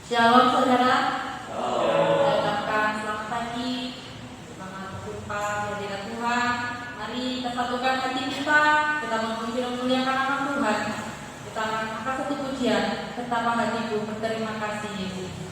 Shalom saudara. Shalom. Saya ucapkan selamat pagi, selamat berjumpa hadirat Tuhan. Mari kita satukan hati kita memuji dan memuliakan nama Tuhan. Kita akan angkat satu pujian, betapa hatiku berterima kasih Yesus.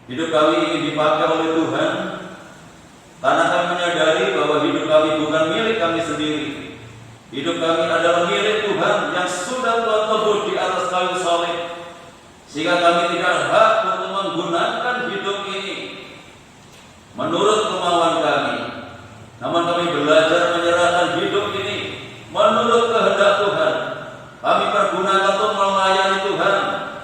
Hidup kami ingin dipakai oleh Tuhan, karena kami menyadari bahwa hidup kami bukan milik kami sendiri. Hidup kami adalah milik Tuhan yang sudah Tuhan tebus di atas kayu salib, sehingga kami tidak hak untuk menggunakan hidup ini menurut kemauan kami. Namun kami belajar menyerahkan hidup ini menurut kehendak Tuhan. Kami pergunakan untuk melayani Tuhan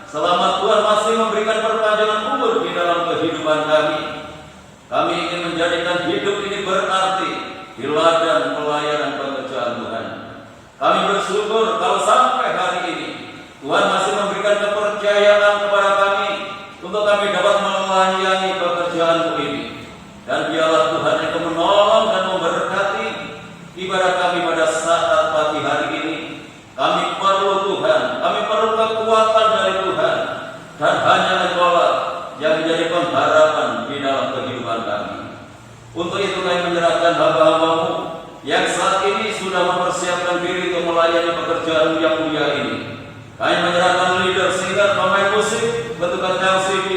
selama Tuhan masih memberikan perpanjangan umur di dalam kehidupan kami. Kami ingin menjadikan hidup ini berarti di ladang pelayanan pekerjaan Tuhan. Kami bersyukur kalau sampai hari ini Tuhan masih memberikan kepercayaan kepada kami untuk kami dapat melayani pekerjaan ini. Dan biarlah Tuhan yang menolong dan memberkati ibadah kami pada saat pagi hari ini. Kami perlu Tuhan, kami perlu kekuatan dari Tuhan, dan hanya Engkau-lah yang menjadi pengharapan di dalam kehidupan kami. Untuk itu kami menyerahkan hamba-hamba-Mu yang saat ini sudah mempersiapkan diri untuk melayani pekerjaan yang mulia ini. Kami menyerahkan leader, singer, pemain musik, petugas LCD,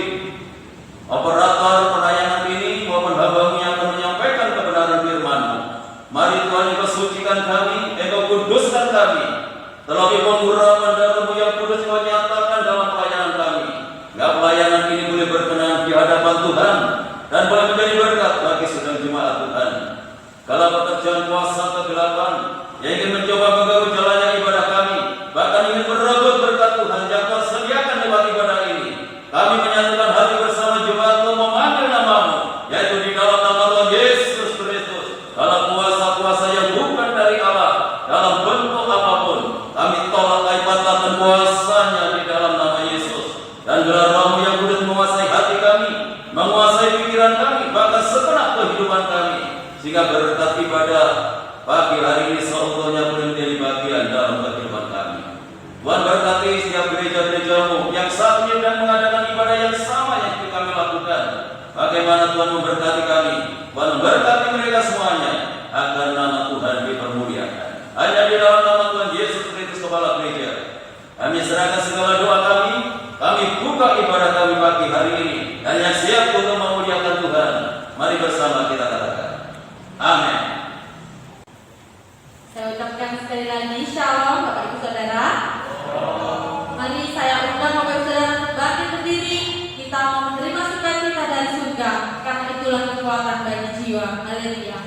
operator penayangan ini maupun hamba-Mu yang akan menyampaikan kebenaran firman-Mu. Mari Tuhan Engkau sucikan kami, Engkau kuduskan kami. Terlebih pengurapan darah-Mu yang kudus Engkau nyatakan dalam pelayanan kami. Biar pelayanan ini boleh berkenan di hadapan Tuhan dan boleh menjadi berkat bagi sedang jemaat Tuhan. Kalau pekerjaan kuasa kegelapan yang ingin mencoba mengganggu jalannya ibadah kami, bahkan ingin merebut berkat Tuhan yang Kau sediakan lewat ibadah ini, kami menyatukan hati bersama jemaat untuk memanggil nama-Mu, yaitu di dalam nama Tuhan Yesus Kristus. Dalam kuasa-kuasa yang bukan dari Allah, dalam bentuk apapun, kami tolak kaitan dan kuasanya di dalam nama Yesus. Dan gelar Roh-Mu yang kudus menguasai hati kami, menguasai pikiran kami, bahkan segenap kehidupan kami, sehingga berkat ibadah pagi hari ini seutuhnya boleh menjadi bagian dalam kehidupan kami. Tuhan berkati setiap gereja-gereja-Mu yang saat ini dan mengadakan ibadah yang sama yang kami lakukan. Bagaimana Tuhan memberkati kami, Tuhan memberkati mereka semuanya, agar nama Tuhan dipermuliakan. Hanya di dalam nama Tuhan Yesus Kristus Kepala Gereja, kami serahkan segala doa kami buka ibadah kami pagi hari ini, dan yang siap untuk memuliakan Tuhan. Mari bersama kita katakan, amin. Saya ucapkan sekali lagi shalom Bapak Ibu Saudara. Mari saya undang Bapak Ibu Saudara untuk bangkit berdiri. Kita mau menerima sukacita dari surga, karena itulah kekuatan bagi jiwa. Haleluya.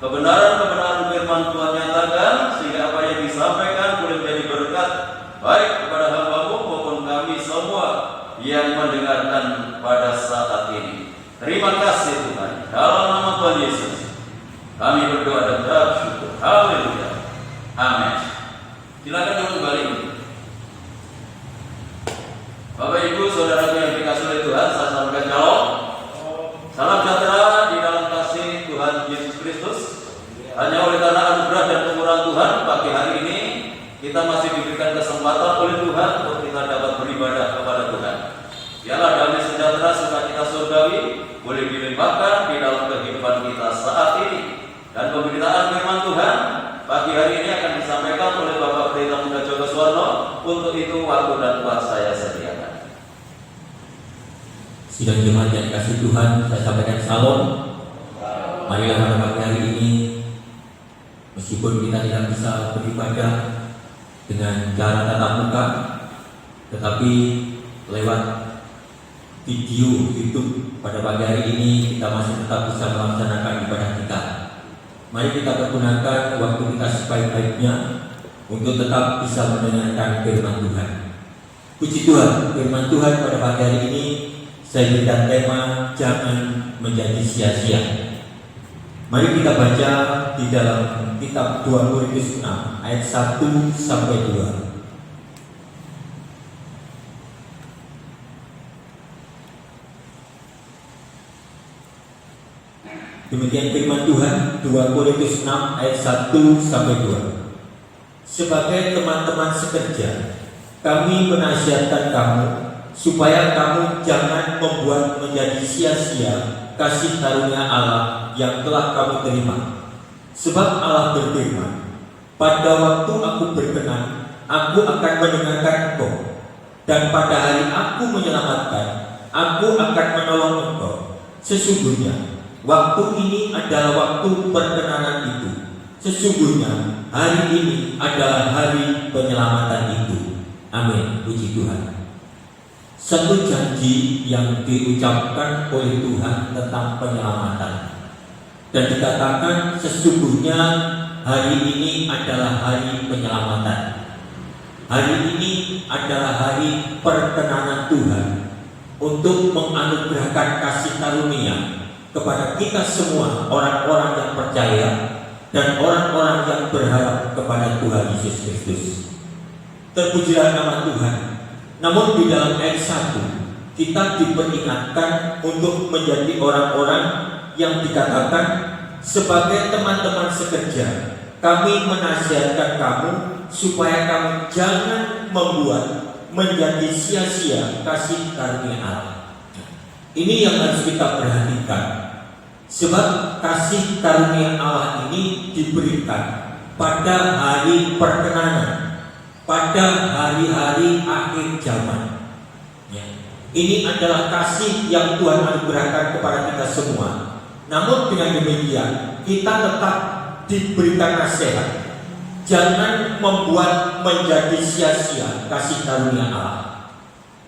Kebenaran Tuhan nyatakan sehingga apa yang disampaikan boleh menjadi berkat baik kepada hamba semua yang mendengarkan pada saat ini. Terima kasih Tuhan. Dalam nama Tuhan Yesus kami berdoa dan bersyukur. Haleluya. Amin. Silakan duduk kembali. Bapak Ibu Saudara yang dikasihi oleh Tuhan, saya sampaikan shalom. Salam sejahtera di dalam kasih Tuhan Yesus Kristus. Hanya oleh karena anugerah dan kemurahan Tuhan, pagi hari ini kita masih diberikan kesempatan oleh Tuhan untuk kita dapat beribadah kepada Tuhan. Biarlah damai sejahtera sukacita surgawi boleh dilimpahkan di dalam kehidupan kita saat ini. Dan pemberitaan firman Tuhan pagi hari ini akan disampaikan oleh Bapak Pendeta Muda Joko Suwarno. Untuk itu waktu dan tempat saya sediakan. Sidang jemaat yang dikasihi Tuhan, saya sampaikan salam. Marilah pada pagi hari ini, meskipun kita tidak bisa beribadah dengan cara tatap muka, tetapi lewat video YouTube pada pagi hari ini kita masih tetap bisa melaksanakan ibadah kita. Mari kita pergunakan waktu kita sebaik-baiknya untuk tetap bisa mendengarkan firman Tuhan. Puji Tuhan, firman Tuhan pada pagi hari ini saya berikan tema jangan menjadi sia-sia. Mari kita baca di dalam kitab 2 Korintus 6 ayat 1 sampai 2. Demikian firman Tuhan 2 Korintus 6 ayat 1 sampai 2. Sebagai teman-teman sekerja, kami menasihatkan kamu supaya kamu jangan membuat menjadi sia-sia kasih karunia Allah yang telah kamu terima. Sebab Allah berfirman, pada waktu aku berkenan, aku akan mendengarkan engkau, dan pada hari aku menyelamatkan, aku akan menolong engkau. Sesungguhnya waktu ini adalah waktu perkenanan itu. Sesungguhnya hari ini adalah hari penyelamatan itu. Amin. Puji Tuhan. Satu janji yang diucapkan oleh Tuhan tentang penyelamatan, dan dikatakan sesungguhnya hari ini adalah hari penyelamatan. Hari ini adalah hari perkenanan Tuhan untuk menganugerahkan kasih karunia kepada kita semua, orang-orang yang percaya dan orang-orang yang berharap kepada Tuhan Yesus Kristus. Terpujilah nama Tuhan. Namun di dalam ayat 1 kita diperingatkan untuk menjadi orang-orang yang dikatakan sebagai teman-teman sekerja. Kami menasihatkan kamu supaya kamu jangan membuat menjadi sia-sia kasih karunia Allah. Ini yang harus kita perhatikan. Sebab kasih karunia Allah ini diberikan pada hari perkenanan, pada hari-hari akhir zaman. Ya. Ini adalah kasih yang Tuhan anugerahkan kepada kita semua. Namun dengan demikian kita tetap diberikan nasihat, jangan membuat menjadi sia-sia kasih karunia Allah.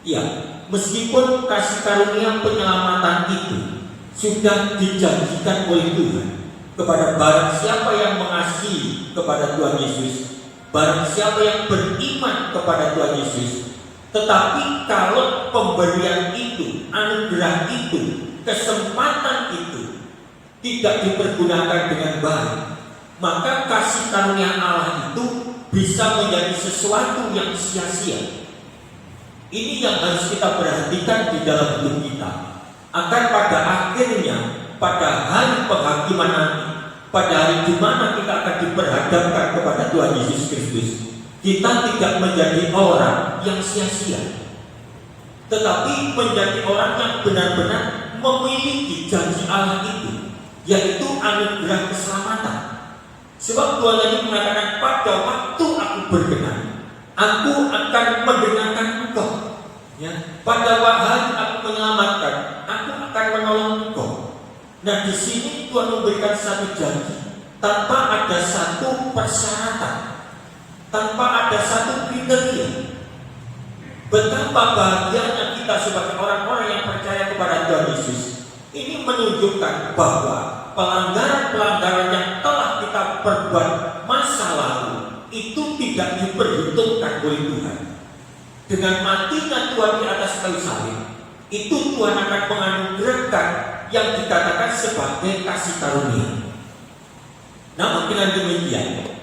Ya, meskipun kasih karunia penyelamatan itu sudah dijanjikan oleh Tuhan kepada barang siapa yang mengasihi kepada Tuhan Yesus, barang siapa yang beriman kepada Tuhan Yesus. Tetapi kalau pemberian itu, anugerah itu, kesempatan itu tidak dipergunakan dengan baik, maka kasih karunia Allah itu bisa menjadi sesuatu yang sia-sia. Ini yang harus kita perhatikan di dalam hidup kita, agar pada akhirnya, pada hari penghakiman nanti, pada hari di mana kita akan diperhadapkan kepada Tuhan Yesus Kristus, kita tidak menjadi orang yang sia-sia, tetapi menjadi orang yang benar-benar memiliki janji Allah itu, yaitu anugerah keselamatan. Sebab Tuhan tadi mengatakan, pada waktu aku berkenan, aku akan mendengarkan engkau. Ya, pada hari aku menyelamatkan, aku akan menolong engkau. Nah, di sini Tuhan memberikan satu janji tanpa ada satu persyaratan, tanpa ada satu kriteria. Betapa bahagianya kita sebagai orang-orang yang percaya kepada Tuhan Yesus. Ini menunjukkan bahwa pelanggaran-pelanggaran yang telah kita perbuat masa lalu itu tidak diperhitungkan oleh Tuhan. dengan matinya Tuhan di atas kayu salib, itu Tuhan akan menganugerahkan yang dikatakan sebagai kasih karunia. Namun dengan demikian,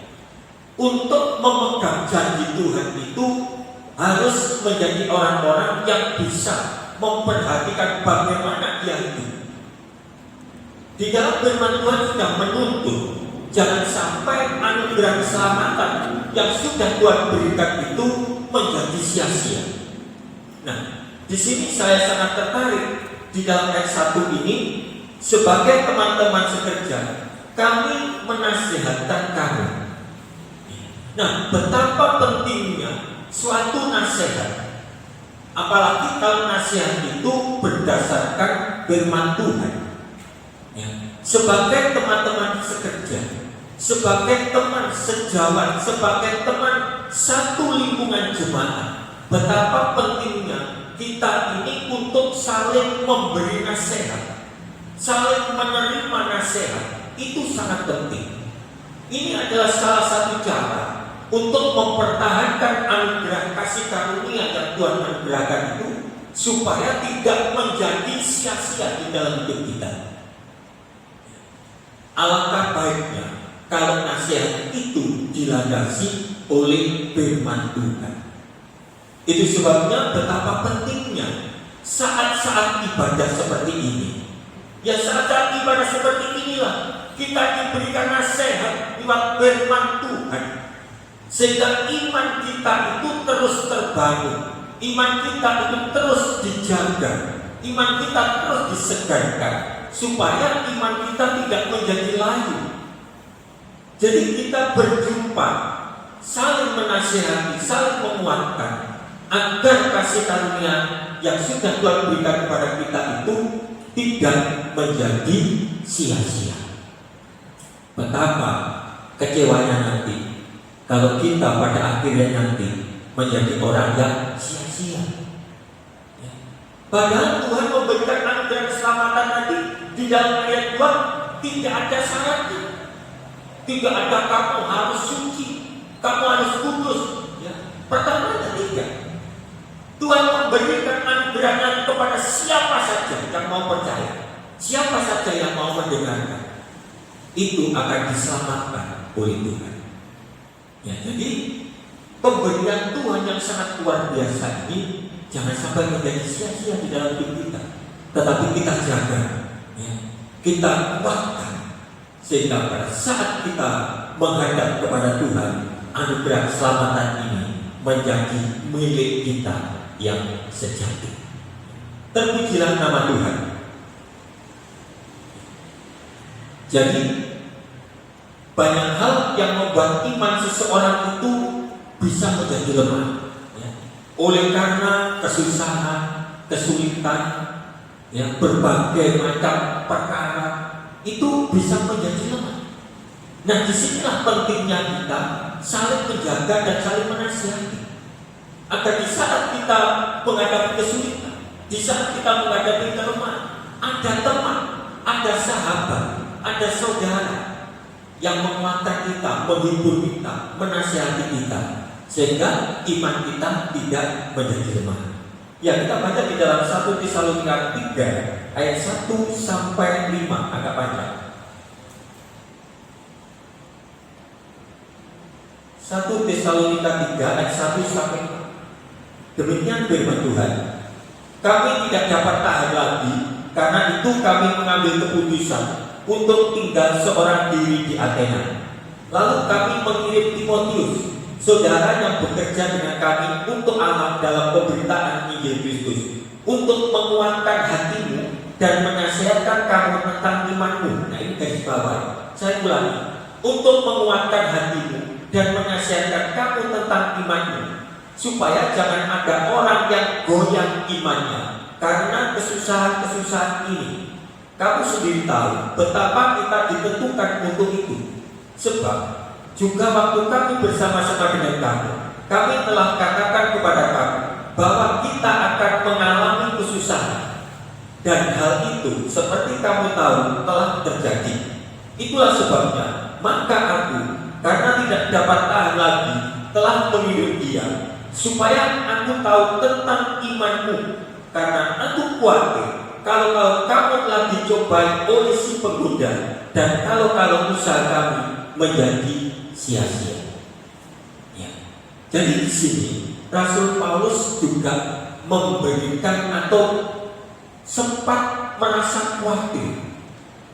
untuk memegang janji Tuhan itu harus menjadi orang-orang yang bisa memperhatikan bagaimana dia hidup. Di dalam firman Tuhan sudah menuntut jangan sampai anugerah keselamatan yang sudah Tuhan berikan itu menjadi sia-sia. Nah, di sini saya sangat tertarik di dalam ayat 1 ini. Sebagai teman-teman sekerja, kami menasihatkan kamu. Nah, betapa pentingnya suatu nasihat, apalagi kalau nasihat itu berdasarkan firman Tuhan. Ya. Sebagai teman-teman sekerja, sebagai teman sejawat, sebagai teman satu lingkungan jemaat, betapa pentingnya kita ini untuk saling memberi nasihat, saling menerima nasihat. Itu sangat penting. Ini adalah salah satu cara untuk mempertahankan anugerah kasih karunia yang Tuhan anugerahkan itu, supaya tidak menjadi sia-sia di dalam hidup kita. Alangkah baiknya kalau nasihat itu dilandasi oleh firman Tuhan. Itu sebabnya betapa pentingnya saat-saat ibadah seperti ini. Ya, saat-saat ibadah seperti inilah kita diberikan nasihat lewat firman Tuhan, sehingga iman kita itu terus terbangun, iman kita itu terus dijaga, iman kita terus disegarkan, supaya iman kita tidak menjadi layu. Jadi kita berjumpa, saling menasihati, saling menguatkan, agar kasih karunia yang sudah Tuhan berikan kepada kita itu tidak menjadi sia-sia. Betapa kecewanya nanti kalau kita pada akhirnya nanti menjadi orang yang sia-sia. Ya. Padahal Tuhan memberikan anugerah keselamatan tadi di dalam ayat 2 tidak ada syaratnya. Tidak ada kamu harus suci, kamu harus kudus. Ya. Pertamanya tidak. Tuhan memberikan anugerahnya kepada siapa saja yang mau percaya, siapa saja yang mau mendengarkan, itu akan diselamatkan oleh Tuhan. Ya, jadi pemberian Tuhan yang sangat luar biasa ini jangan sampai menjadi sia-sia di dalam hidup kita, tetapi kita jaga, ya, kita kuatkan, sehingga pada saat kita menghadap kepada Tuhan, anugerah keselamatan ini menjadi milik kita yang sejati. Terpujilah nama Tuhan. Jadi banyak hal yang membuat iman seseorang itu bisa menjadi lemah, ya. Oleh karena kesusahan, kesulitan, ya, berbagai macam perkara itu bisa menjadi lemah. Nah, disinilah pentingnya kita saling menjaga dan saling menasihati, agar di saat kita menghadapi kesulitan, di saat kita menghadapi kelemahan, ada teman, ada sahabat, ada saudara yang menguatkan kita, menghibur kita, menasihati kita, sehingga iman kita tidak menjadi lemah. Ya, kita baca di dalam 1 Tesalonika 3 ayat 1 sampai 5, agak panjang. 1 Tesalonika 3 ayat 1 sampai 5. Demikian firman Tuhan. Kami tidak dapat tahan lagi, karena itu kami mengambil keputusan untuk tinggal seorang diri di Athena. Lalu kami mengirim Timotius, saudara yang bekerja dengan kami untuk Allah dalam pemberitaan Injil Kristus, untuk menguatkan hatimu dan menasihatkan kamu tentang imanmu. Nah, ini garis bawah. Saya ulangi. Untuk menguatkan hatimu dan menasihatkan kamu tentang imanmu, supaya jangan ada orang yang goyang imannya karena kesusahan-kesusahan ini. Kamu sendiri tahu betapa kita ditentukan untuk itu. Sebab juga waktu kami bersama-sama dengan kami telah katakan kepada kamu bahwa kita akan mengalami kesusahan. Dan hal itu seperti kamu tahu telah terjadi. Itulah sebabnya maka aku, karena tidak dapat tahan lagi, telah mengirim dia supaya aku tahu tentang imanmu, karena aku khawatir kalau kamu telah dicobai oleh si penggoda, dan kalau usaha kami menjadi sia-sia. Ya. Jadi di sini Rasul Paulus juga memberikan atau sempat merasa khawatir,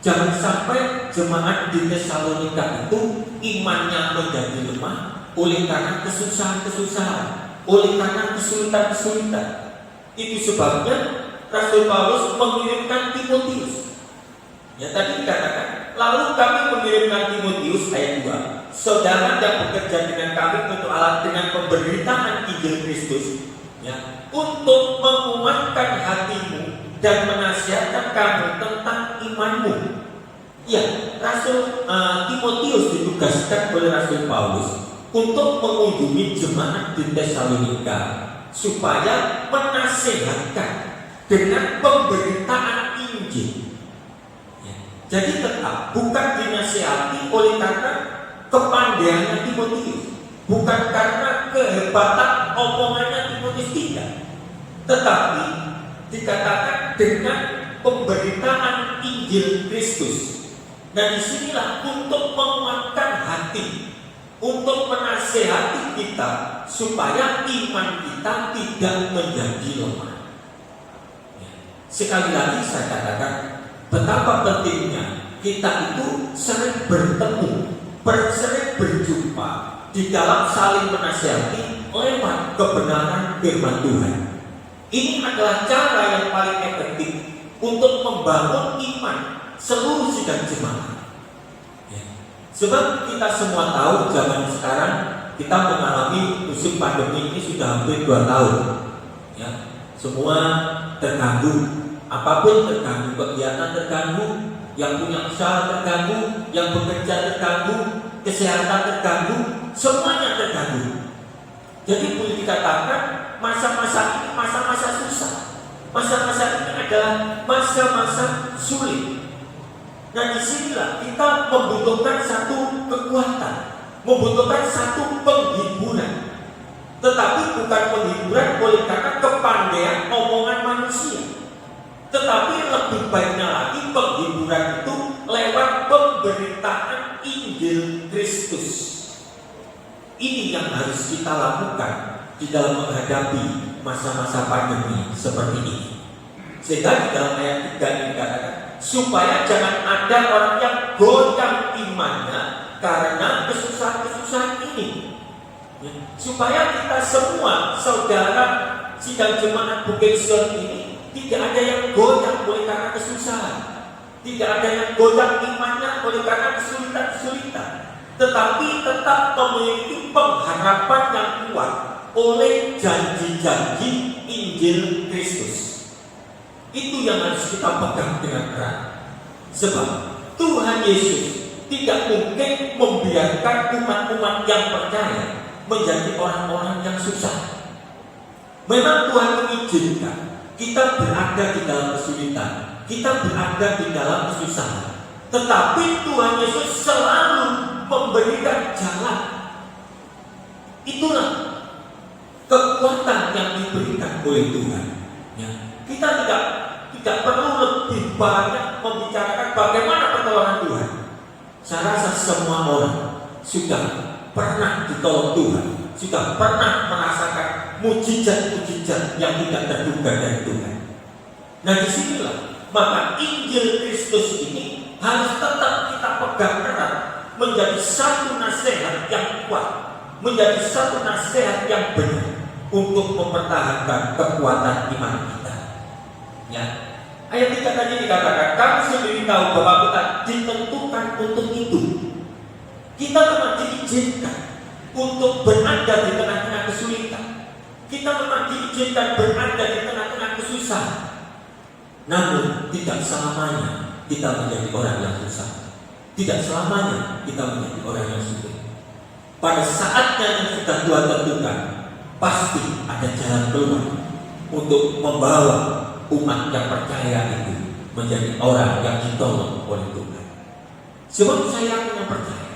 jangan sampai jemaat di Tesalonika itu imannya menjadi lemah oleh karena kesusahan-kesusahan, oleh karena kesulitan-kesulitan. Itu sebabnya Rasul Paulus mengirimkan Timotius. Ya, tadi dikatakan, lalu kami mengirimkan Timotius, ayat 2, saudara yang bekerja dengan kami untuk Allah dengan pemberitaan Injil Kristus, ya, untuk menguatkan hatimu dan menasihatkan kamu tentang imanmu. Ya, Rasul Timotius ditugaskan oleh Rasul Paulus untuk mengunjungi jemaat di Tesalonika supaya menasihatkan dengan pemberitaan Injil. Jadi tetap bukan dinasihati oleh karena kepandaiannya Timotius, bukan karena kehebatan omongannya Timotius, tidak, tetapi dikatakan dengan pemberitaan Injil Kristus. Nah, disinilah untuk menguatkan hati, untuk menasihati kita supaya iman kita tidak menjadi lemah. Sekali lagi saya katakan, betapa pentingnya kita itu sering bertemu, sering berjumpa di dalam saling menasihati lewat kebenaran firman Tuhan. Ini adalah cara yang paling efektif untuk membangun iman seluruh sidang jemaat. Sebab kita semua tahu zaman sekarang kita mengalami musim pandemi ini sudah hampir 2 tahun. Ya, semua terganggu. Apapun terganggu, kegiatan terganggu, yang punya usaha terganggu, yang bekerja terganggu, kesehatan terganggu, semuanya terganggu. Jadi boleh dikatakan masa-masa ini masa-masa susah. Masa-masa ini adalah masa-masa sulit. Nah, disinilah kita membutuhkan satu kekuatan, membutuhkan satu penghiburan. Tetapi bukan penghiburan oleh karena kepandaian omongan manusia, tetapi lebih baiknya lagi penghiburan itu lewat pemberitaan Injil Kristus. Ini yang harus kita lakukan di dalam menghadapi masa-masa pandemi seperti ini. Sehingga di dalam ayat 3 ini dikatakan, supaya jangan ada orang yang goyang imannya karena kesusahan-kesusahan ini. Supaya kita semua saudara sidang jemaat Bukit Sion ini tidak ada yang goyang oleh karena kesusahan, tidak ada yang goyang imannya oleh karena kesulitan-kesulitan, tetapi tetap memiliki pengharapan yang kuat oleh janji-janji Injil Kristus. Itu yang harus kita pegang dengan erat. Sebab Tuhan Yesus tidak mungkin membiarkan umat-umat yang percaya menjadi orang-orang yang susah. Memang Tuhan mengizinkan kita berada di dalam kesulitan, kita berada di dalam kesusahan, tetapi Tuhan Yesus selalu memberikan jalan. Itulah kekuatan yang diberikan oleh Tuhan. Ya. Kita tidak perlu lebih banyak membicarakan bagaimana pertolongan Tuhan. Saya rasa semua orang sudah pernah ditolong Tuhan, sudah pernah merasakan mujizat-mujizat yang tidak terduga dari Tuhan. Nah, disinilah maka Injil Kristus ini harus tetap kita pegang erat, menjadi satu nasihat yang kuat, menjadi satu nasihat yang benar untuk mempertahankan kekuatan iman kita. Ya, ayat 3 tadi dikatakan, kamu sendiri tahu bahwa kita ditentukan untuk itu. Kita memang diizinkan untuk berada di tengah-tengah kesulitan. Kita memang diizinkan berada di tengah-tengah kesusahan. Namun tidak selamanya kita menjadi orang yang susah. Tidak selamanya kita menjadi orang yang sulit. Pada saatnya yang sudah Tuhan tentukan, pasti ada jalan keluar untuk membawa umat yang percaya itu menjadi orang yang ditolong oleh Tuhan. Sebab saya punya percaya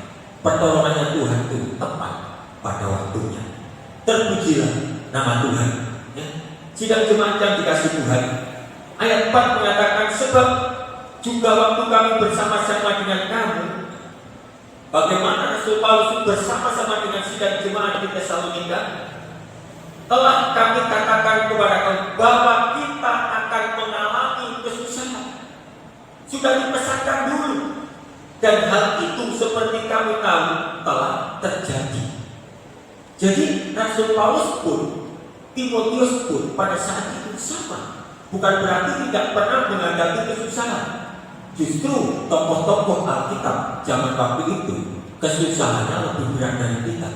pertolongannya Tuhan itu tepat pada waktunya. Terpujilah nama Tuhan. Ya. Sidang jemaat yang dikasih Tuhan, ayat 4 mengatakan, sebab juga waktu kami bersama-sama dengan kamu, bagaimana Rasul Paulus bersama-sama dengan sidang jemaat di Tesalonika, telah kami katakan kepada kamu bahwa kita akan mengalami kesusahan. Sudah dipesankan dulu, dan hal itu seperti kami tahu telah terjadi. Jadi Rasul Paulus pun, Timotius pun pada saat itu sama. Bukan berarti tidak pernah menghadapi kesusahan. Justru tokoh-tokoh Alkitab zaman waktu itu kesusahannya lebih berat dari kita.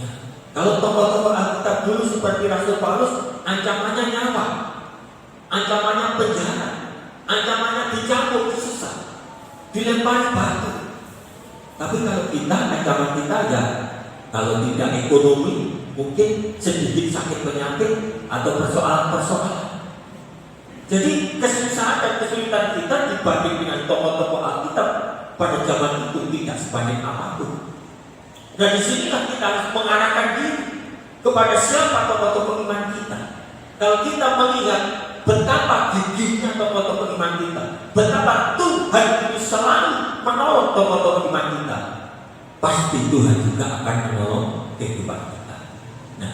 Ya. Kalau tokoh-tokoh Alkitab dulu seperti Rasul Paulus, ancamannya nyawa, ancamannya penjara, ancamannya dicambuk, disesat, dilempari batu. Tapi kalau kita, ancaman kita ya, kalau tidak ekonomi, mungkin sedikit sakit penyakit atau persoalan-persoalan. Jadi kesusahan dan kesulitan kita dibanding dengan tokoh-tokoh Alkitab pada zaman itu tidak sebanding apapun. Dan disinilah kita harus mengarahkan diri kepada siapa tokoh-tokoh iman kita. Kalau kita melihat betapa gigihnya tokoh-tokoh iman kita, betapa Tuhan itu selalu menolong tokoh-tokoh iman kita, pasti Tuhan juga akan menolong kehidupan kita. Nah,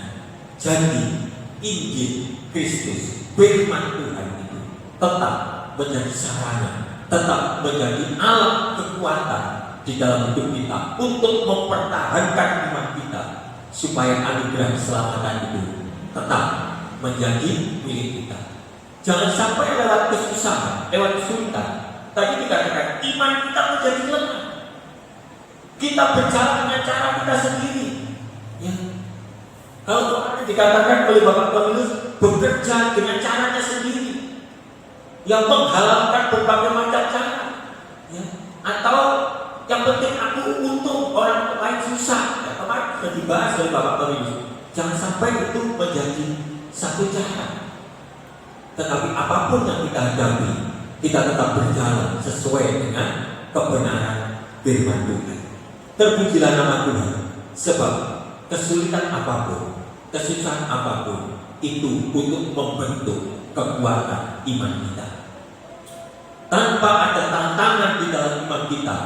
jadi Injil Kristus, firman Tuhan itu tetap menjadi sarana, tetap menjadi alat kekuatan di dalam hidup kita untuk mempertahankan iman kita, supaya anugerah keselamatan itu tetap menjadi milik kita. Jangan sampai lewat kesusahan, lewat kesulitan, tadi dikatakan iman kita menjadi lemah. Kita berjalan dengan cara kita sendiri. Ya. Kalau dikatakan oleh Bapak Paulus, bekerja dengan caranya sendiri, yang menghalalkan berbagai macam cara. Ya. Atau yang penting aku untung, orang lain susah. Ya, kemarin sudah dibahas oleh Bapak Paulus. Jangan sampai itu menjadi satu cara. Tetapi apapun yang kita hadapi, kita tetap berjalan sesuai dengan kebenaran firman Tuhan. Terpujilah nama Tuhan, sebab kesulitan apapun, kesusahan apapun, itu untuk membentuk kekuatan iman kita. Tanpa ada tantangan di dalam iman kita,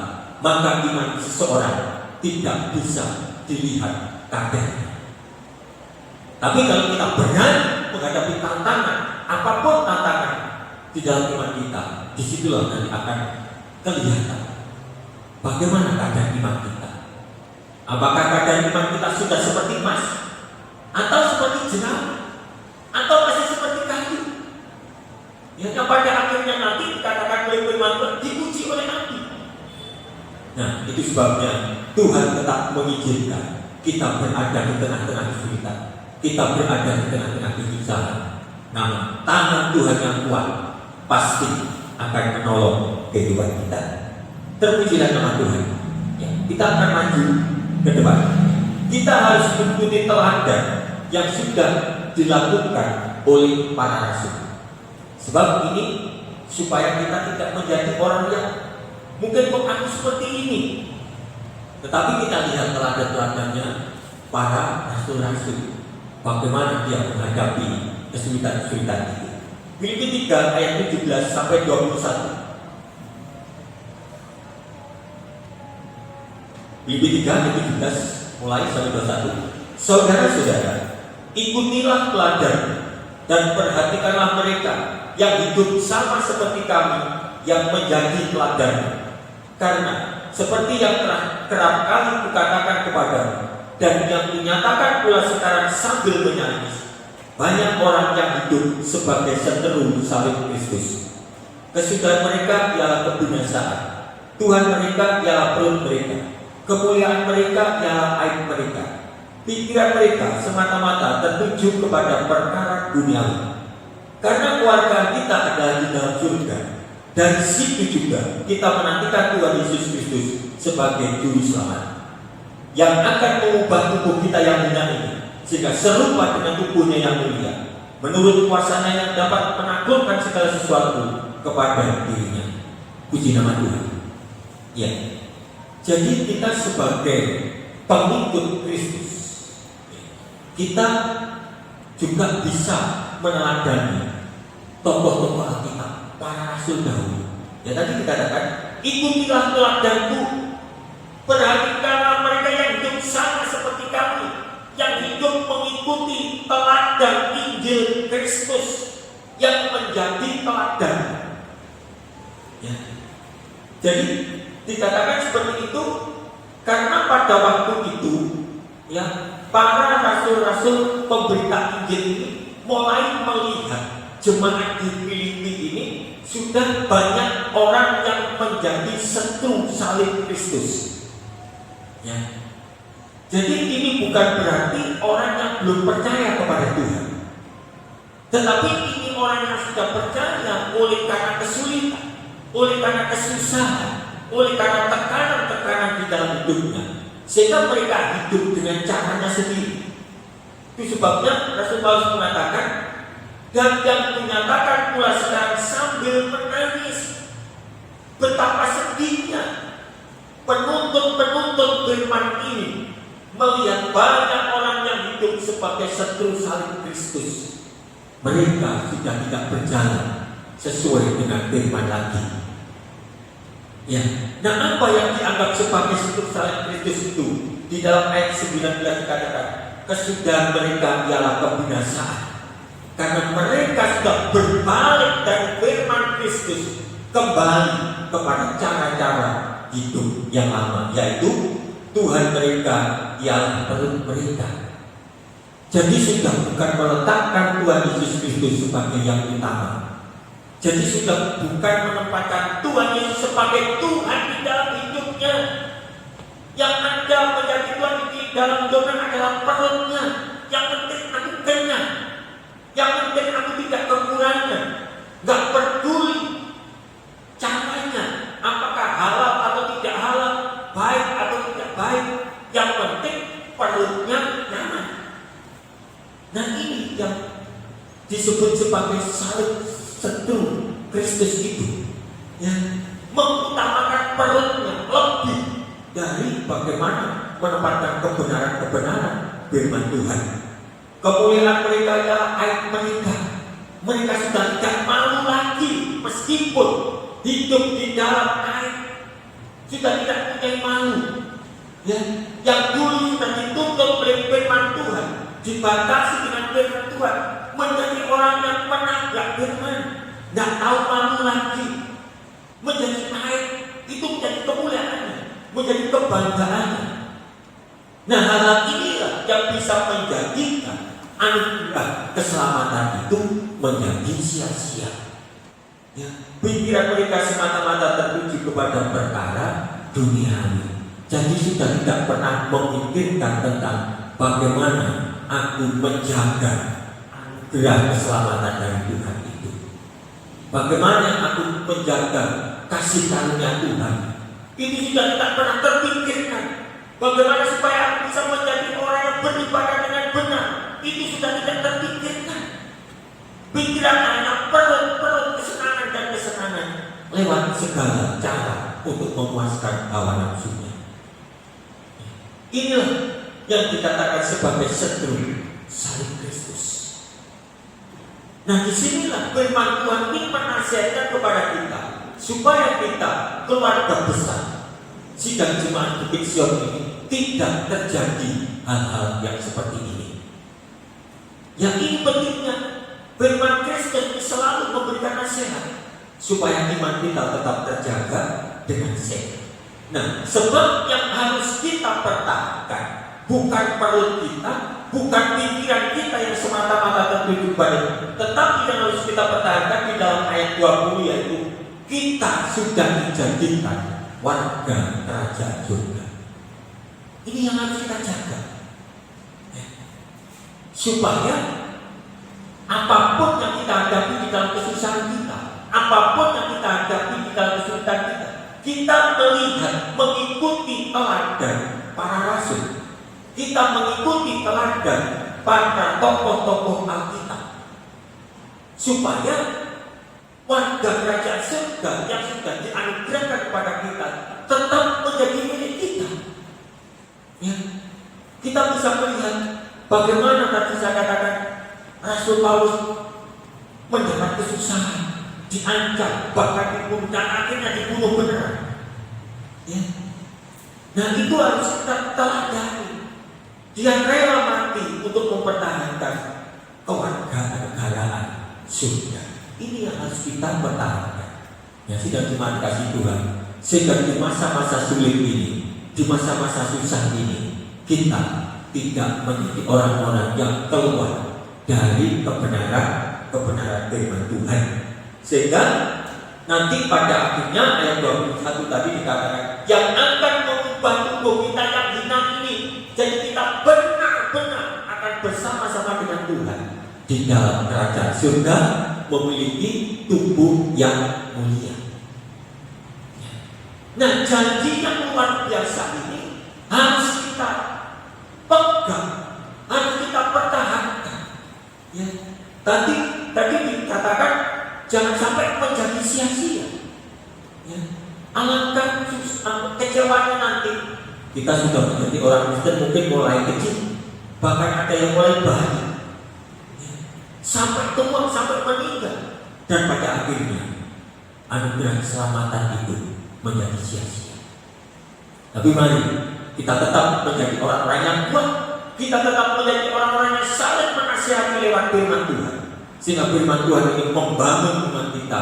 maka iman seseorang tidak bisa dilihat kadarnya. Tapi kalau kita berani menghadapi tantangan, apapun tantangan di dalam iman kita, disitulah nanti akan kelihatan bagaimana keadaan iman kita. Apakah keadaan iman kita sudah seperti emas, atau seperti jerami, atau masih seperti kayu? Yang pada akhirnya nanti dikatakan oleh firman Tuhan diuji oleh api. Nah, itu sebabnya Tuhan tetap mengizinkan kita berada di tengah-tengah kesulitan, kita berada di tengah-tengah kesusahan. Namun tangan Tuhan yang kuat pasti akan menolong kehidupan kita. Terpujilah nama Tuhan. Ya, kita akan maju ke depan. Kita harus mengikuti teladan yang sudah dilakukan oleh para rasul. Sebab ini supaya kita tidak menjadi orang yang mungkin mengaku seperti ini, tetapi kita lihat teladan-teladannya para rasul-rasul, bagaimana dia menghadapi kesulitan-kesulitan itu. Filipi 3 ayat 17 sampai 21. Filipi 3 ayat 17 mulai sampai 21. Saudara-saudara, ikutilah teladan dan perhatikanlah mereka yang hidup sama seperti kami yang menjadi teladan. Karena seperti yang kerap kali kukatakan kepadamu dan yang dinyatakan pula sekarang sambil menyanyi, banyak orang yang hidup sebagai seteru salib Kristus. Kesudahan mereka ialah kebinasaan, Tuhan mereka ialah perut mereka, kemuliaan mereka ialah aib mereka. Pikiran mereka semata-mata tertuju kepada perkara duniawi. Karena keluarga kita adalah di dalam surga, dari situ juga kita menantikan Tuhan Yesus Kristus sebagai juru selamat, yang akan mengubah tubuh kita yang hina ini sehingga serupa dengan tubuhnya yang mulia, menurut kuasanya yang dapat menaklukkan segala sesuatu kepada dirinya. Puji nama Tuhan. Ya, jadi kita sebagai pengikut Kristus, kita juga bisa meneladani tokoh-tokoh Alkitab, para rasul dahulu. Ya tadi dikatakan, ikutilah teladanku, perhatikanlah mereka yang hidup sama seperti kami, yang hidup mengikuti teladan Injil Kristus, yang menjadi teladan. Ya. Jadi dikatakan seperti itu karena pada waktu itu, ya, para rasul-rasul pemberita Injil ini mulai melihat jemaat di Filipi ini sudah banyak orang yang menjadi seteru salib Kristus. Ya. Jadi ini bukan berarti orang yang belum percaya kepada Tuhan, tetapi ini orang yang sudah percaya oleh karena kesulitan, oleh karena kesusahan, oleh karena tekanan-tekanan di dalam hidupnya, sehingga mereka hidup dengan caranya sendiri. Itu sebabnya Rasul Paulus mengatakan, dan yang menyatakan pula sekarang sambil menangis, betapa sedihnya penuntut firman ini melihat banyak orang yang hidup sebagai seteru salib Kristus. Mereka sudah tidak berjalan sesuai dengan firman lagi. Ya, nah apa yang dianggap sebagai seteru salib Kristus itu? Di dalam ayat 19 dikatakan, kesudahan mereka ialah kebinasaan, karena mereka sudah berbalik dari firman Kristus kembali kepada cara-cara hidup yang lama, yaitu Tuhan mereka ialah perut mereka. Jadi sudah bukan meletakkan Tuhan Yesus Kristus sebagai yang utama. Jadi sudah bukan menempatkan Tuhan Yesus sebagai Tuhan di dalam hidupnya. Yang ada menjadi Tuhan di dalam hidupnya adalah perutnya. Yang penting aku kenyang, yang penting aku tidak kekurangan. Gak peduli caranya, apakah halal atau tidak halal, baik atau tidak baik, yang penting perutnya nyaman. Nah ini yang disebut sebagai salib seteru Kristus itu, ya, mengutamakan perutnya lebih dari bagaimana menempatkan kebenaran-kebenaran firman Tuhan. Kemuliaan mereka adalah aib mereka. Mereka sudah tidak malu lagi meskipun hidup di dalam aib, sudah tidak punya malu. Ya, yang dulu sudah dituntut oleh firman Tuhan, dibatasi dengan firman Tuhan, menjadi orang yang menagak firman, tidak tahu malu lagi, menjadi aib, itu menjadi kemuliaannya, menjadi kebanggaannya. Nah, hal inilah yang bisa menjadikan anugerah keselamatan itu menjadi sia-sia. Ya, pikiran mereka semata-mata tertuju kepada perkara duniawi. Jadi sudah tidak pernah memikirkan tentang bagaimana aku menjaga anugerah keselamatan dari Tuhan itu. Bagaimana aku menjaga kasih karunia Tuhan. Ini sudah tidak pernah terpikirkan. Bagaimana supaya aku bisa menjadi orang yang beribadah dengan benar. Itu sudah tidak terpikirkan. Pikiran hanya perut kesenangan dan kesenangan lewat segala cara untuk memuaskan hawa nafsunya. Inilah yang dikatakan sebagai seteru salib Kristus. Nah, disinilah firman Tuhan ini menasihatkan kepada kita supaya kita keluarga besar sidang jemaat Bukit Sion ini tidak terjadi hal-hal yang seperti ini. Yang ini pentingnya firman Kristus selalu memberikan nasihat supaya iman kita tetap terjaga dengan sehat. Nah, sebab yang harus kita pertahankan bukan perut kita, bukan pikiran kita yang semata-mata tertuju pada, tetapi yang harus kita pertahankan di dalam ayat 20, yaitu kita sudah dijadikan warga kerajaan surga. Ini yang harus kita jaga, supaya apapun yang kita hadapi di dalam kesusahan kita, apapun yang kita hadapi di dalam kesulitan kita melihat, mengikuti teladan para rasul, kita mengikuti teladan para tokoh-tokoh Alkitab, supaya warga kerajaan surga yang sudah dianugerahkan kepada kita tetap menjadi milik kita. Ya, kita bisa melihat Bagaimana tadi saya katakan Rasul Paulus mendapat kesusahan, diancam, bahkan dibunuh, dan akhirnya dibunuh beneran. Ya. Nah itu harus kita teladani. Dia rela mati untuk mempertahankan kewarganegaraan surga. Ini yang harus kita pertahankan. Ya sudah, terima kasih Tuhan. Sehingga di masa-masa sulit ini, di masa-masa susah ini, kita tidak menjadi orang-orang yang keluar dari kebenaran firman Tuhan. Sehingga nanti pada akhirnya ayat 21 tadi dikatakan yang akan mengubah tubuh kita yang hina ini, jadi kita benar-benar akan bersama-sama dengan Tuhan di dalam kerajaan surga, memiliki tubuh yang mulia. Nah, janji yang luar biasa ini harus kita pegang, harus kita pertahankan. Ya. Tadi dikatakan jangan sampai menjadi sia-sia. Ya. Alangkah kecewanya nanti kita sudah menjadi orang Kristen, mungkin mulai kecil, bahkan ada yang mulai bahaya, ya. Sampai tua, sampai meninggal, dan pada akhirnya anugerah keselamatan itu menjadi sia-sia. Tapi mari kita tetap menjadi orang-orang yang kuat. Kita tetap menjadi orang-orang yang saling menasihati lewat firman Tuhan, sehingga firman Tuhan ini membangun iman kita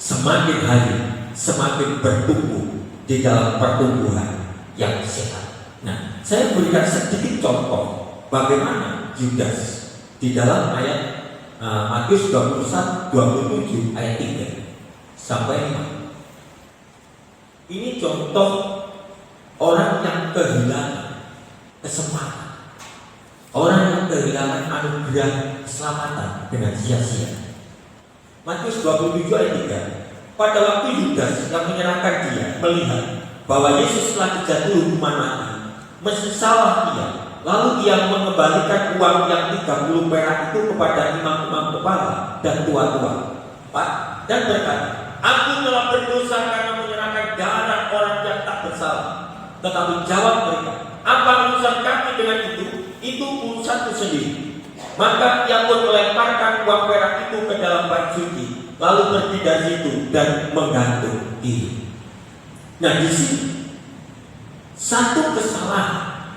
semakin hari semakin bertumbuh di dalam pertumbuhan yang sehat. Nah, saya berikan sedikit contoh bagaimana Judas di dalam ayat Matius 27 ayat 3 sampai 5. Ini contoh orang yang kehilangan kesempatan, orang yang kehilangan anugerah keselamatan dengan sia-sia. Matius 27 ayat 3. Pada waktu Yudas yang menyerahkan dia melihat bahwa Yesus telah dijatuhi hukuman mati, menyesallah ia. Lalu ia mengembalikan uang yang 30 perak itu kepada imam-imam kepala dan tua-tua, dan berkata, aku telah berdosa karena menyerahkan darah orang yang tak bersalah. Tetapi jawab mereka, apa urusan kami dengan itu? Itu urusanku sendiri. Maka ia pun melemparkan uang perak itu ke dalam bait suci, lalu pergi dari situ dan menggantung diri. Nah, di sini satu kesalahan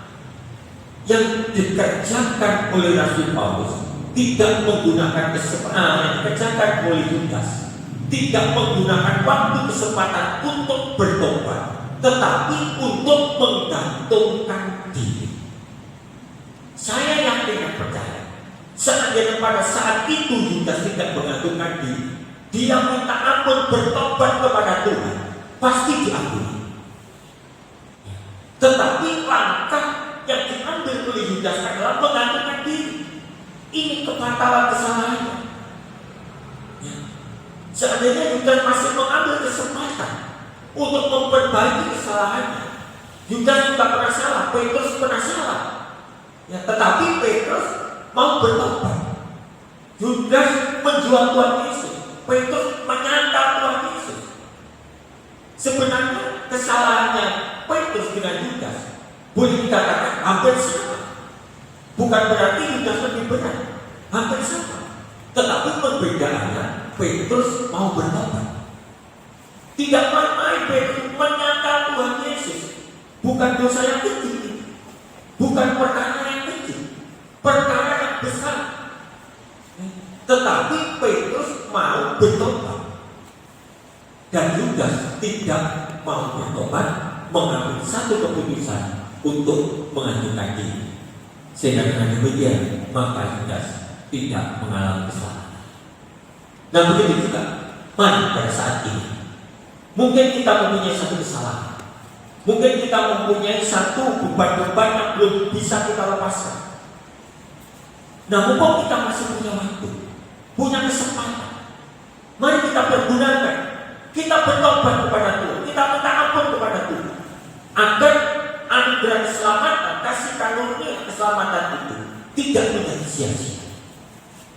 yang dikerjakan oleh Rasul Paulus tidak menggunakan kesempatan yang dikerjakan oleh Yudas, tidak menggunakan waktu kesempatan untuk bertobat, tetapi untuk menggantungkan diri. Saya yakin dan percaya, seandainya pada saat itu Yudas tidak menggantungkan diri, dia minta ampun, bertobat kepada Tuhan, pasti diampuni. Tetapi langkah yang diambil oleh Yudas adalah menggantungkan diri. Ini kefatalan kesalahannya. Ya. Seandainya Yudas masih mengambil kesempatan untuk memperbaiki kesalahannya, Yudas juga pernah salah, Petrus pernah salah. Ya, tetapi Petrus mau bertobat. Yudas menjual Tuhan Yesus, Petrus menyangkal Tuhan Yesus. Sebenarnya kesalahannya Petrus dengan Yudas boleh dikatakan hampir sama. Bukan berarti Yudas lebih berat, hampir sama. Tetapi perbedaannya, Petrus mau bertobat. Tidak main-main Petrus menyangkal Tuhan Yesus. Bukan dosa yang kecil, bukan perkara yang kecil, perkara yang besar. Tetapi Petrus mau bertobat, dan Yudas tidak mau bertobat, mengambil satu keputusan untuk menghancurkan diri. Sehingga dengan demikian maka Yudas tidak mengalami kesalahan. Nah, begitu juga mari pada saat ini mungkin kita mempunyai satu kesalahan, mungkin kita mempunyai satu beban-beban yang belum bisa kita lepaskan. Nah, mumpung kita masih punya waktu, punya kesempatan, mari kita pergunakan. Kita bertobat kepada Tuhan, kita minta ampun kepada Tuhan, agar anugerah keselamatan, kasih karunia keselamatan itu tidak menjadi sia-sia.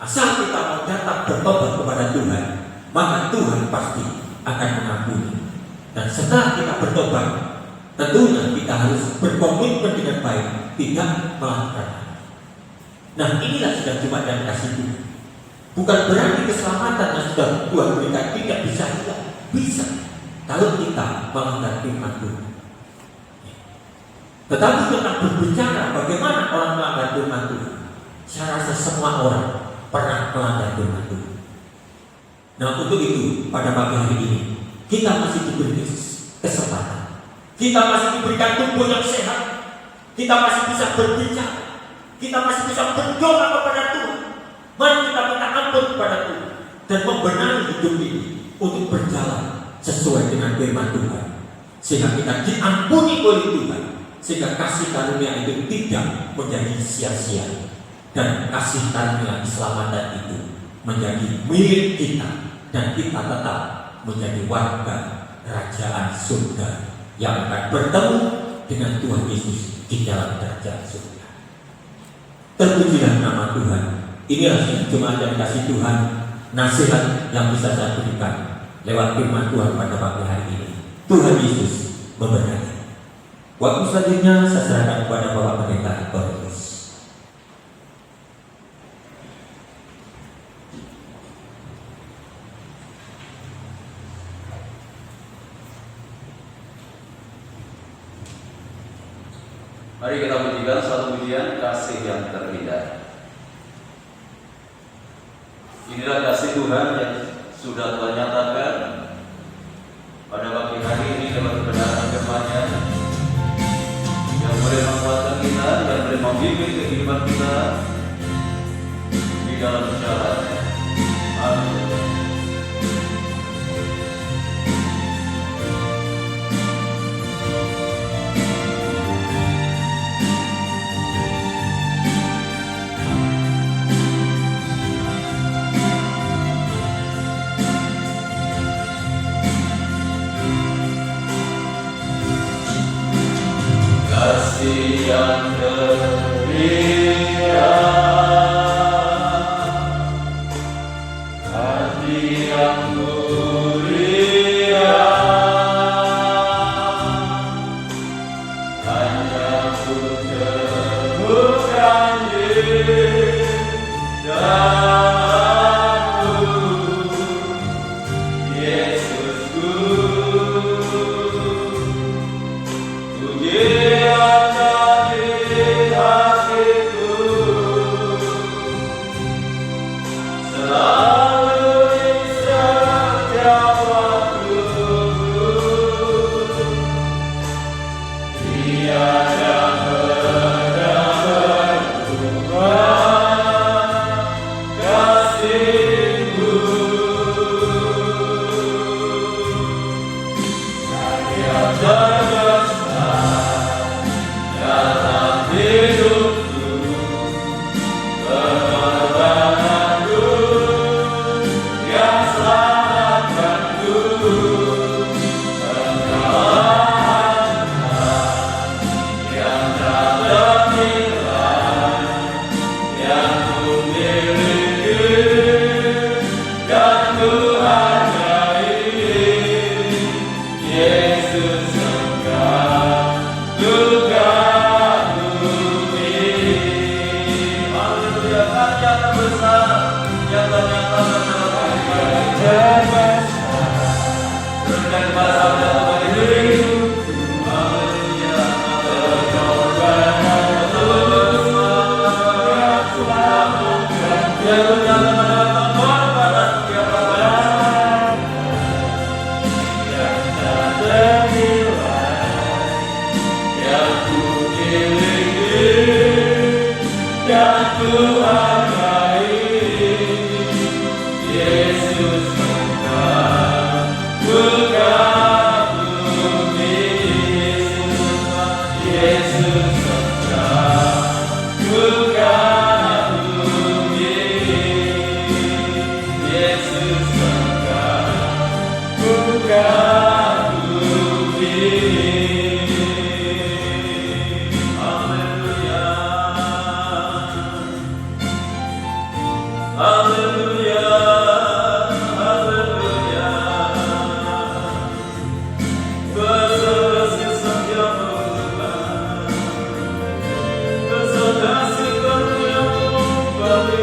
Asal kita mau datang bertobat kepada Tuhan, maka Tuhan pasti akan mengampuni. Dan setelah kita bertobat, tentunya kita harus berkomitmen dengan baik, tidak melakukan. Nah, inilah sudah Jumat dan kasih Tuhan. Bukan berarti keselamatan yang sudah Tuhan berikan tidak bisa hilang. Bisa, kalau kita melanggar firman Tuhan. Tetapi tentang berbicara bagaimana orang melanggar firman Tuhan, saya rasa semua orang pernah melanggar firman Tuhan. Nah, untuk itu pada pagi hari ini kita masih diberi kesempatan. Kita masih diberikan tubuh yang sehat. Kita masih bisa berbicara. Kita masih bisa berdoa kepada Tuhan. Mari kita minta ampun kepada Tuhan dan membenahi hidup ini untuk berjalan sesuai dengan firman Tuhan, sehingga kita diampuni oleh Tuhan, sehingga kasih karunia itu tidak menjadi sia-sia, dan kasih karunia keselamatan itu menjadi milik kita, dan kita tetap menjadi warga kerajaan surga yang akan bertemu dengan Tuhan Yesus di dalam kerajaan surga. Terpujilah nama Tuhan. Inilah cuma yang kasih Tuhan, nasihat yang bisa saya berikan lewat firman Tuhan pada pagi hari ini. Tuhan Yesus memberkati. Waktu selanjutnya saya serahkan kepada Bapak Pendeta Cornelius. Mari kita pujikan satu pujian kasih yang terindah. Inilah kasih Tuhan yang sudah Tuhan nyatakan pada pagi hari ini lewat kebenaran firman-Nya, yang boleh menguatkan kita, yang boleh membimbing kehidupan kita di dalam jalan-Nya. Amin. Kasih yang terindah, hati yang mulia, hanya ku temukan di dalam-Mu, Yesusku.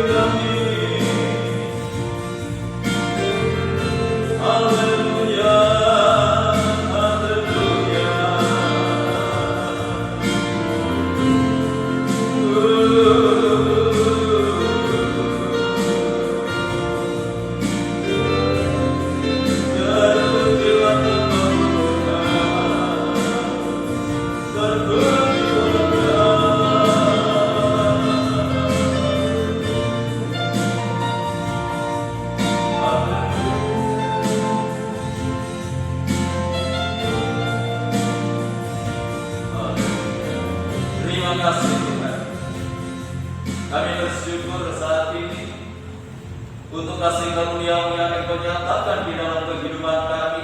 kami. Haleluya, haleluya. Terima kasih Tuhan. Kami bersyukur saat ini untuk kasih karunia-Mu yang Engkau nyatakan di dalam kehidupan kami.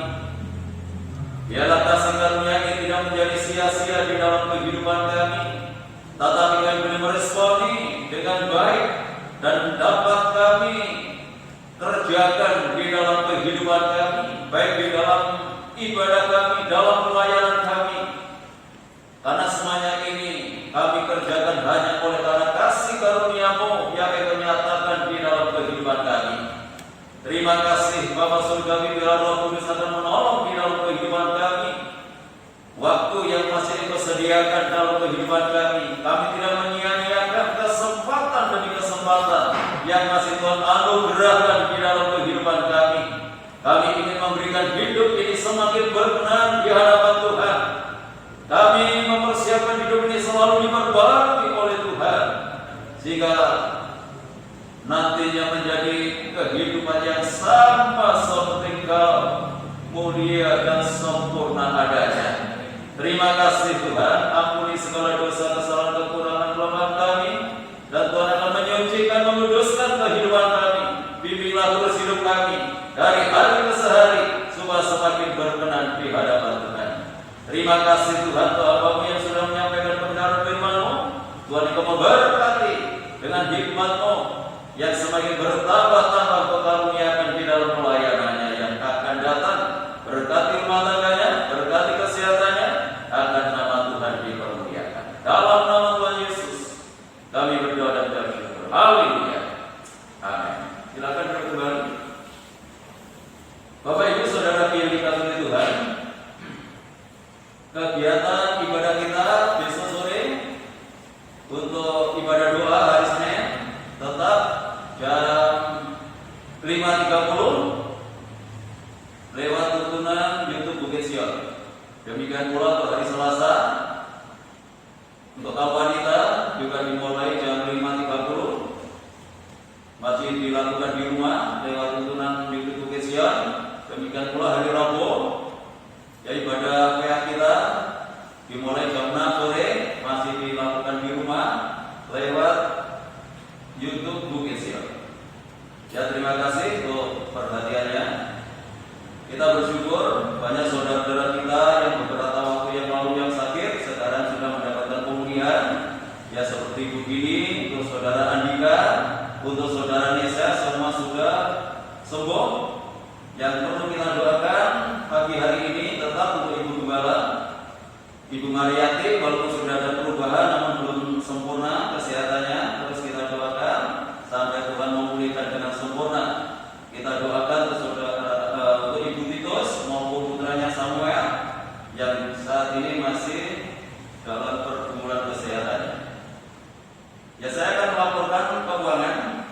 Biarlah kasih karunia ini tidak menjadi sia-sia di dalam kehidupan kami, tetapi kami boleh meresponi dengan baik dan dapat kami kerjakan di dalam kehidupan kami, baik di dalam ibadah kami, dalam pelayanan kami. Karena semuanya ini kami kerjakan hanya oleh karena kasih karunia-Mu yang Engkau nyatakan di dalam kehidupan kami. Terima kasih Bapa Surgawi, biar Roh Kudus akan menolong di dalam kehidupan kami. Waktu yang masih Engkau sediakan dalam kehidupan kami, kami tidak menyia-nyiakan kesempatan demi kesempatan yang masih Tuhan anugerahkan di dalam kehidupan kami. Kami ingin memberikan hidup ini semakin berkenan di hadapan Tuhan. Kami mempersiapkan hidup ini selalu diperbarui oleh Tuhan, sehingga nantinya menjadi kehidupan yang sama seperti Kau, mulia dan sempurna adanya. Terima kasih Tuhan, ampuni segala dosa, kesalahan, kekurangan, kelemahan kami, dan Tuhan akan menyucikan, menguduskan kehidupan kami. Bimbinglah terus hidup kami dari hari ke hari, supaya semakin berkenan di hadapan Tuhan. Terima kasih Tuhan, Tuhan yang sudah menyampaikan kebenaran firman-Mu. Tuhan Engkau memberkati dengan hikmat-Mu yang semakin bertambah-tambah Kau karuniakan di dalam pelayanannya yang akan datang. Berkati rumah tangganya, berkati kesehatannya, akan nama Tuhan dipermuliakan. Dalam nama Tuhan Yesus kami berdoa dan bersyukur. Haleluya. Amin. Silakan duduk kembali. Bapak Ibu Saudara yang dikasihi Tuhan, kegiatan ibadah kita besok sore untuk ibadah doa hari Senin tetap jam 5.30 lewat tuntunan YouTube Bukit Sion. Demikian pula untuk hari Selasa untuk kaum wanita juga dimulai jam 5.30, masih dilakukan di rumah lewat tuntunan YouTube Bukit Sion. Demikian pula hari Rabu, ya ibadah PA kita dimulai jam 6 sore, masih dilakukan di rumah lewat YouTube Bukit Sion. Ya, terima kasih untuk perhatiannya. Kita bersyukur banyak saudara-saudara kita yang beberapa waktu yang lalu yang sakit sekarang sudah mendapatkan pemulihan. Ya, seperti begini untuk saudara Andika, untuk saudara Nesa, semua sudah sembuh. Yang perlu kita doakan pagi hari ini tetap untuk Ibu Gembala, Ibu Mariati, walaupun sudah ada perubahan namun belum sempurna kesehatannya, terus kita doakan sampai Tuhan memulihkan dengan sempurna. Kita doakan untuk Ibu Titus maupun putranya Samuel yang saat ini masih dalam pergumulan kesehatannya. Ya, saya akan melaporkan keuangan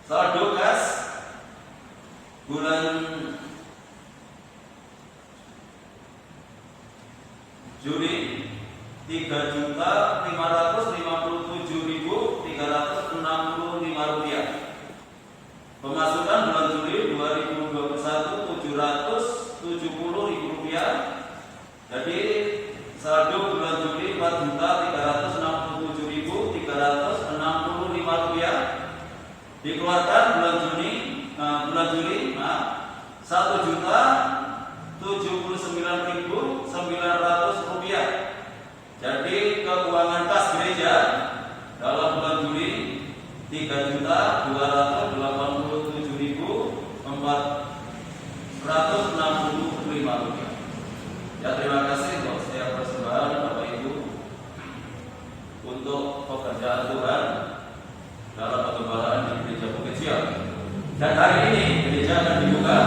saldo kas bulan Juli 3.557.365 rupiah. Pemasukan bulan Juli 2021 770.000 rupiah. Jadi saldo bulan Juli 4.367.365 rupiah. Dikeluarkan bulan Juli 1.079.900 rupiah. Jadi keuangan kas gereja dalam bulan Juli 3.287.465 rupiah. Ya, terima kasih untuk setiap persembahan Bapak Ibu untuk pekerjaan Tuhan dalam perkembangan Dan hari ini gereja akan dibuka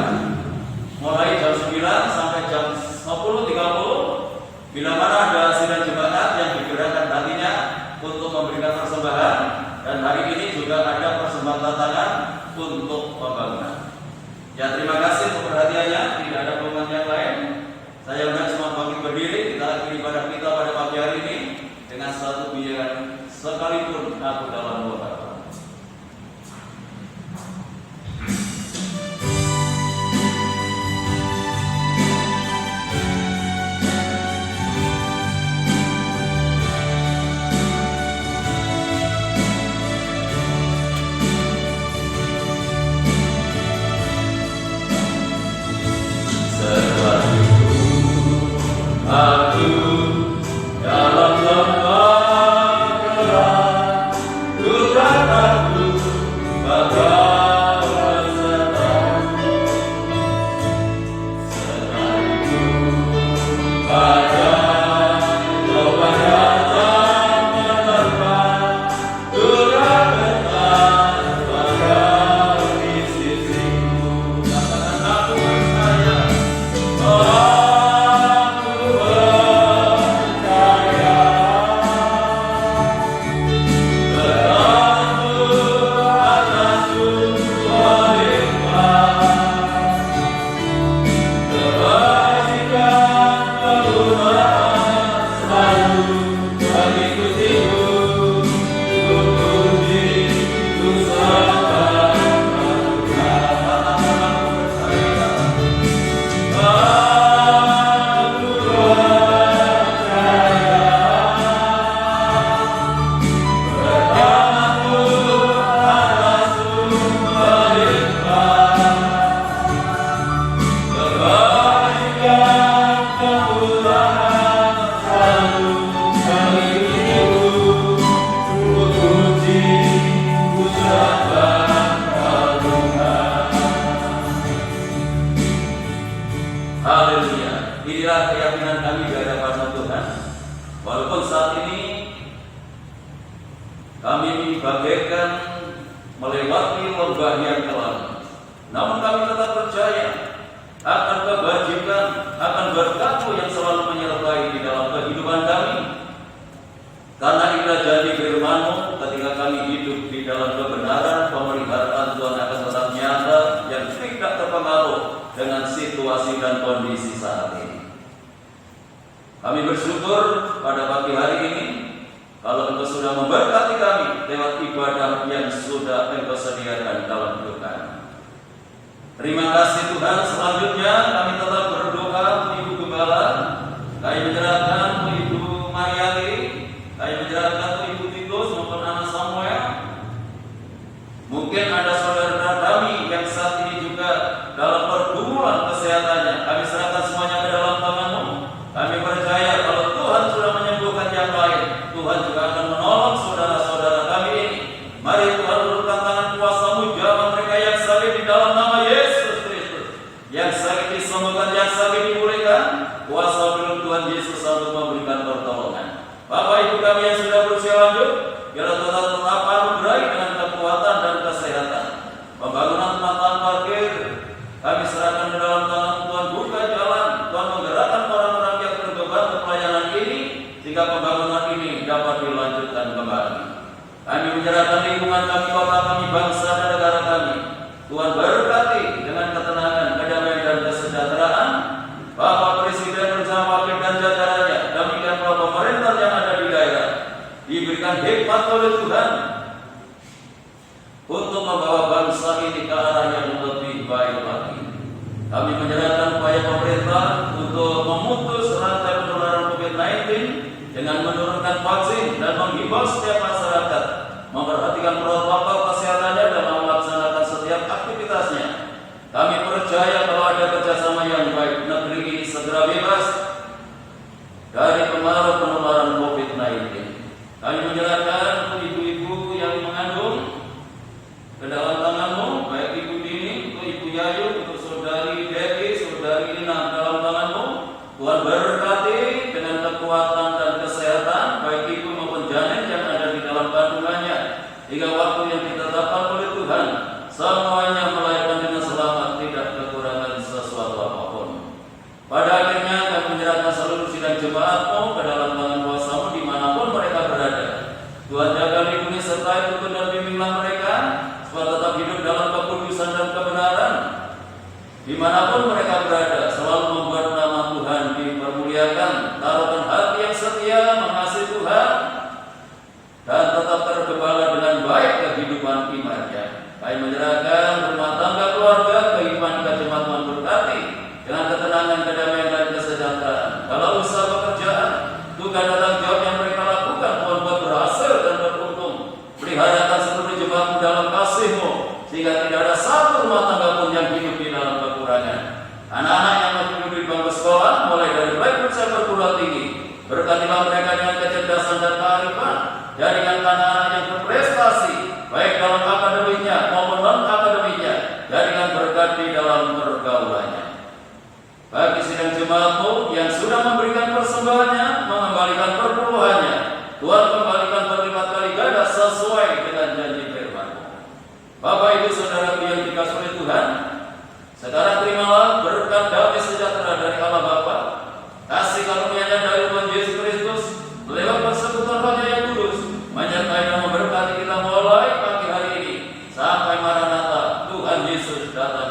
mulai jam 9 sampai jam 10.30. Bila mana ada sidang jemaat yang digerakkan hatinya untuk memberikan persembahan, dan hari ini juga ada persembahan tantangan untuk pembangunan. Ya, terima kasih untuk perhatiannya. Tidak ada pengumuman yang lain. Saya undang semua bangkit berdiri. Kita akhiri ibadah kita pada pagi hari ini dengan satu biar sekalipun aku dalam doa. Aku dalam lembah gelap, Tuhan aku bakal bersamamu. Serahku pada Tuhan datang menerpa, Tuhan benar bakal di sisimu. Katakan aku percaya, haleluya. Inilah keyakinan kami di hadapan Tuhan. Walaupun saat ini kami bagaikan melewati lembah yang kelam, namun kami tetap percaya akan kebajikan, akan berkat-Mu yang selalu menyertai di dalam kehidupan kami. Karena inilah janji firman-Mu, ketika kami hidup di dalam kebenaran, pemeliharaan Tuhan akan tetap nyata yang tidak terpengaruh dengan situasi dan kondisi saat ini. Kami bersyukur pada pagi hari ini kalau Engkau sudah memberkati kami lewat ibadah yang sudah Engkau sediakan dalam hidup kami. Terima kasih Tuhan. Selanjutnya kami tetap berdoa untuk Ibu Gembala. Kami menyerahkan untuk Ibu Mariati, kami menyerahkan untuk Ibu Titus maupun anak Samuel. Mungkin ada saudara kami yang saat ini juga dalam pergumulan kesehatannya. Kami serahkan semuanya ke dalam tangan-Mu. Kami percaya kalau Tuhan sudah menyembuhkan yang lain, Tuhan juga akan menolong saudara-saudara kami ini. Mari Tuhan ulurkan tangan kuasa-Mu, jamah mereka yang sakit di dalam nama Yesus Kristus. Yang sakit disembuhkan, yang sakit dipulihkan. Kuasa belum Tuhan Yesus sanggup memberikan pertolongan. Bapak Ibu kami yang sudah berusia lanjut, biarlah Tuhan tetap anugerahi dengan kekuatan dan kesehatan. Pembangunan tempat parkir kami serahkan ke dalam tangan Tuhan. Buka jalan, Tuhan menggerakkan orang-orang yang berbeban ke pelayanan ini sehingga pembangunan ini dapat dilanjutkan kembali. Kami menyerahkan lingkungan kami, kota kami, bangsa dan negara kami. Tuhan berkati dengan ketenangan, kedamaian dan kesejahteraan. Bapak Presiden bersama wakil dan jajarannya, demikian pula pemerintah yang ada di daerah, diberikan hikmat oleh Tuhan untuk membawa bangsa ini ke arah yang lebih baik lagi. Kami menyerahkan upaya pemerintah untuk memutus rantai penularan COVID-19 dengan menurunkan vaksin dan menghimbau setiap masyarakat memperhatikan protokol kesehatannya dalam melaksanakan setiap aktivitasnya. Kami percaya kalau ada kerjasama yang baik, negeri ini segera bebas dari pengaruh penularan COVID-19. Kami menyerahkan untuk ibu-ibu yang mengandung ke dalam tangan-Mu, baik Ibu Dini, untuk Ibu Yayu, untuk Saudari Devi, Saudari Lina, dalam tangan-Mu. Tuhan berkati dengan kekuatan dan kesehatan, baik ibu maupun janin yang ada di dalam kandungannya, hingga waktu yang ditetapkan oleh Tuhan, semuanya Dimanapun mereka berada, selalu membuat nama Tuhan dipermuliakan, taruhkan hati yang setia mengasihi Tuhan, dan tetap tergembala dengan baik kehidupan imannya. Baik menyerahkan rumah tangga keluarga, kehidupan kejemaatan berkati dengan ketenangan, kedamaian, dan kesejahteraan. Kalau usaha pekerjaan, tugas dan tanggung jawab yang mereka lakukan, Tuhan buat berhasil dan beruntung. Peliharakan seluruh jemaatmu dalam kasih-Mu, sehingga tidak ada satu rumah tangga pun yang hidup di dalam kekurangan. Anak-anak yang masih duduk di bangku sekolah, mulai dari baik usia perguruan tinggi, berkatilah mereka dengan kecerdasan dan kearifan, jadikan anak-anak yang berprestasi, baik dalam akademinya maupun non-akademinya, jadikan berkat di dalam pergaulannya. Bagi sidang jemaatmu yang sudah memberikan persembahannya, mengembalikan perpuluhannya, Tuhan kembalikan berlipat kali ganda sesuai dengan janji firman-Mu. Bapak Ibu Saudara yang dikasihi oleh Tuhan, sekarang terimalah berkat damai sejahtera dari Allah Bapa, kasih karunia-Nya dari Tuhan Yesus Kristus, lewat persekutuan Roh-Nya yang kudus, menyertai dan memberkati kita mulai pagi hari ini sampai Maranatha, Tuhan Yesus datang